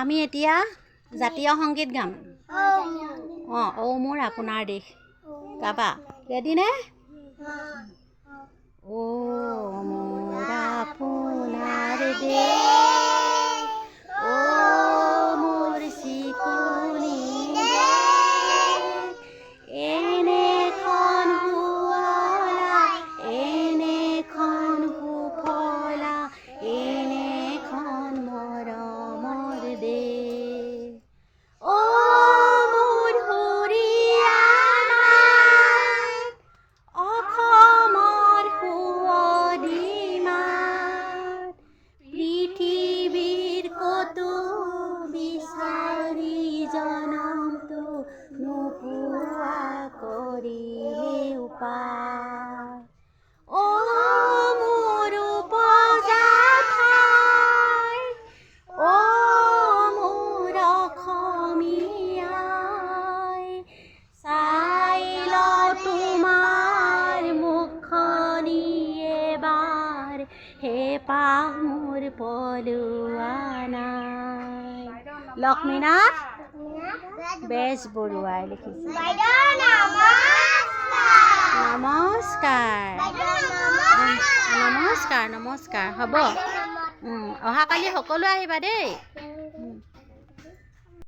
আমি এতিয়া জাতীয় সংগীত গাম। ঔ মোৰ আপোনাৰ দেশ গাবা। ৰেডি নে? ঔ মোৰ আপোনাৰ দেশ, ঔ মোৰ চিকুনি দেশ, এনেখন শুৱলা, এনেখন সুফলা, এনেখন মৰমৰ দেশ। ঔ মোৰ হৰিয়ানাত, অসমৰ সুৱদী মাত, পৃথিৱীৰ ক'তো বিচাৰি জনমটো নোপোৱা কৰিলেও পাৰ। ঔ মোৰ উপজা ঠাই, ঔ মোৰ অসমীয়াই, চাই লওঁ তোমাৰ মুখনি এবাৰ, হেঁপাহ মোৰ পলোৱা নাই। লক্ষ্মীনাথ বেজবৰুৱাই লিখিছে। নমস্কাৰ নমস্কাৰ নমস্কাৰ হ'ব। অহাকালি সকলো আহিবা দেই।